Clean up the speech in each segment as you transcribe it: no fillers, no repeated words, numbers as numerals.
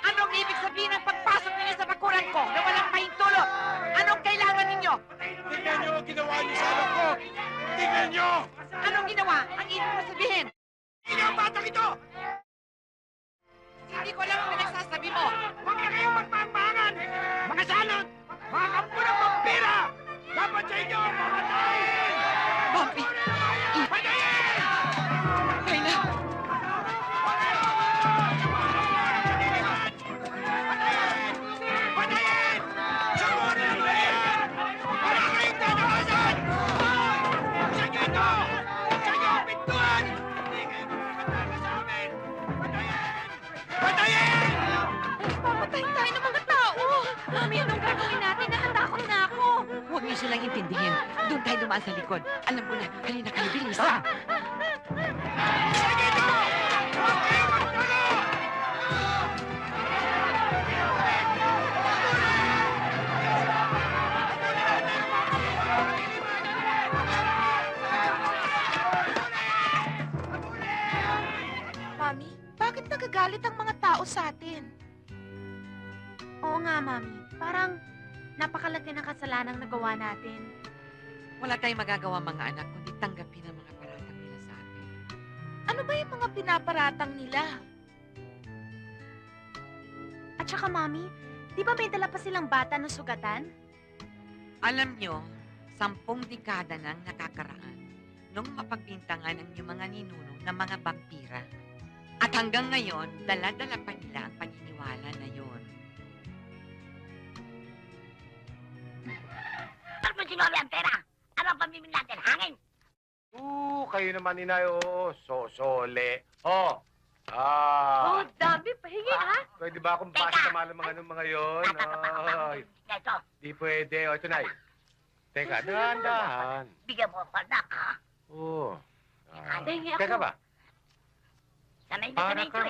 Anong ibig sabihin ng pagpasok ninyo sa bakuran ko na walang pahintulot? Anong kailangan ninyo? Tingnan niyo ang ginawa niyo sa anak ko! Tingnan niyo! Anong ginawa? Ang ibig mo sabihin? Hindi ang batang ito! Hindi ko alam ang pinagsasabi mo. Huwag na kayong magpapangan! Mga salot! Mga kampo ng vampira! Dapat sa inyo mamatayin! Bumpy! Patayin! Kayla! Patayin! Sumunod na yan! Wala kayong tatawasan! Sa inyo ito! Sa inyo ang pintuan! Hindi kayo makakataka sa amin! Patayin! Patayin! Papatayin tayo ng mga tao! Mami, anong gagawin natin? Nakatakot na ako! Huwag niyo silang intindihin. Doon tayo dumaan sa likod. Alam ko na, halina kayo, bilis! Sa inyo ito! Huwag kayong magtalo! Mami, bakit nagagalit ang mga tao sa atin? Oo nga, Mami. Parang napakalaki ng kasalanang nagawa natin. Wala tayong magagawa mga anak, kundi tanggapin ang mga paratang nila sa atin. Ano ba yung mga pinaparatang nila? At saka, Mami, di ba may dala pa silang bata ng sugatan? Alam nyo, 10 dekada nang nakakaraan nung mapagbintangan ang inyong mga ninuno ng mga vampira. At hanggang ngayon, dala-dala pa nila ang paniniwala na yun. Saan mo sinabi ang pera? Ano ang pamimili natin? Hangin? Kayo naman, inay, oo. Sosole. Oh, dami. Pahingi, ha? Pwede ba akong basa sa mga yon? Ay, Ito, di pwede. O, ito, nay. Teka, dahan-dahan. bigyan mo ako, anak, ha? Oo. Hingi ako. Teka ba? Sanay na Para sanay ito, eh.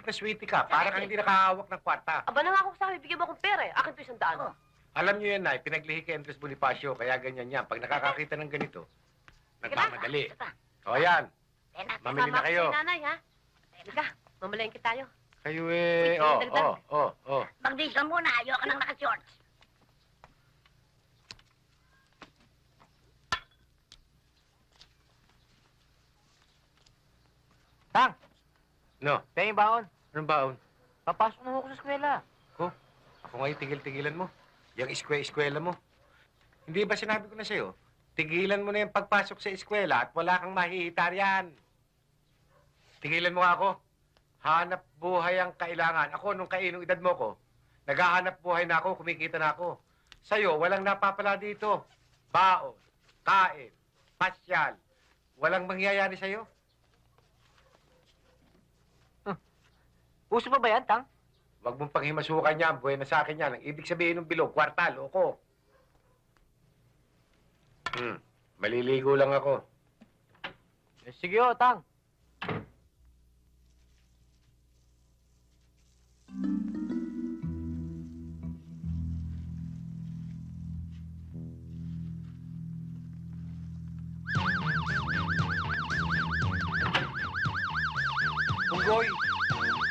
kang sweetie ka. Para kang hindi nakahawak ng kwarta. Aba na nga ako sa akin, bigyan mo akong pera eh. Akin to 100. Oh. Alam niyo yan, nay. Pinaglihi kay Andres Bonifacio. Kaya ganyan yan. Pag nakakakita ng ganito, nagmamadali. Ito pa. O, yan. Tena, Mamili na Sama kayo. ko si nanay, ha? Halika, mamalengke tayo. Kayo Wait, dagdag. Mag-dis ka muna. Ayoko nang naka-shorts. Tang, No, tayo yung baon. anong baon? Papasok na ako sa eskwela. Ako ngayon, tigil-tigilan mo. Yung eskwela mo. Hindi ba sinabi ko na sa'yo? Tigilan mo na yung pagpasok sa eskwela at wala kang mahihitar yan. Tigilan mo nga ako. Hanap buhay ang kailangan. Ako, nung kainong edad mo ko, naghahanap buhay na ako, kumikita na ako. Sa'yo, walang napapala dito. Baon, kain, pasyal. Walang mangyayari sa'yo. Uso pa ba yan, Tang? Huwag mong panghimasukan yan. Buhay na sa akin yan. Ang ibig sabihin ng bilog, kwartal, loko. Maliligo lang ako. Eh, sige o, Tang. Punggoy,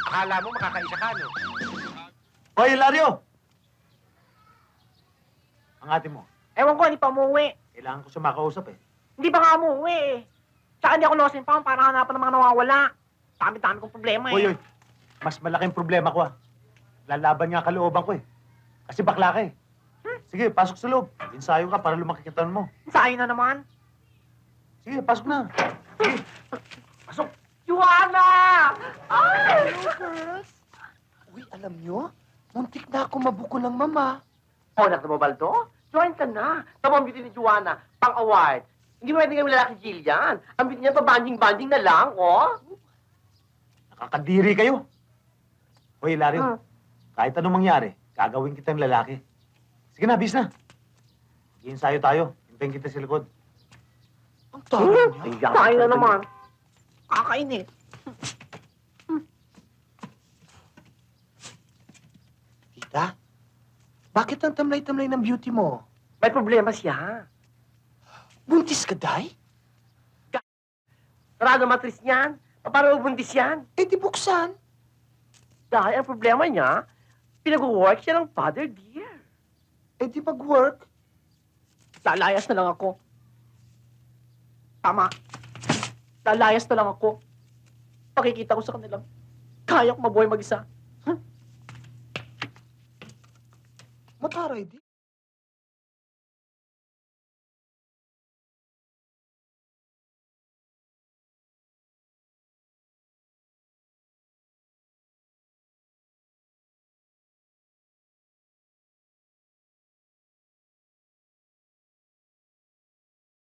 akala mo makakaisa ka, no? Hoy, Hilario! Ang ate mo. Ewan ko, hindi pa umuwi. Kailangan ko siya makausap eh. Hindi pa nga umuwi eh. Tsaka hindi ako losin pa para hanapan ng mga nawawala. Dami-dami kong problema eh. Hoy, mas malaking problema ko ah. Lalaban nga kalooban ko eh. Kasi bakla ka eh. Sige, pasok sa loob. Ensayo ka para lumaki kitawan mo. Sa'yo na naman. Sige, pasok na. Sige, pasok. Joanna! Ay! Hello, girls. Uy, alam nyo? Muntik na ako mabuko ng mama. Oh, anak na Baldo? Join ka na. Tama ang beauty ni Joanna. Pang-award. Hindi mo pwede kami lalaki Jillian. Ang beauty niya pa banding-banding na lang, oh. Nakakadiri kayo. Hoy, Hilario. Kahit anong mangyari, gagawin kitang lalaki. Sige na, bis na. Ensayo tayo. Hintayin kita sa likod. Ang tayo niya. Sa'yo na naman. Kakain eh. Tita, bakit ang tamlay-tamlay ng beauty mo? May problema siya. Buntis ka, Day? Sarado matris niyan. Paano ubuntis yan? Eh, di buksan. Dahil ang problema niya, pinag-work siya ng father dear. Eh, di mag-work. Lalayas na lang ako. Tama. Lalayas na lang ako. Pakikita ko sa kanilang kaya ko mabuhay mag-isa. Mataray di.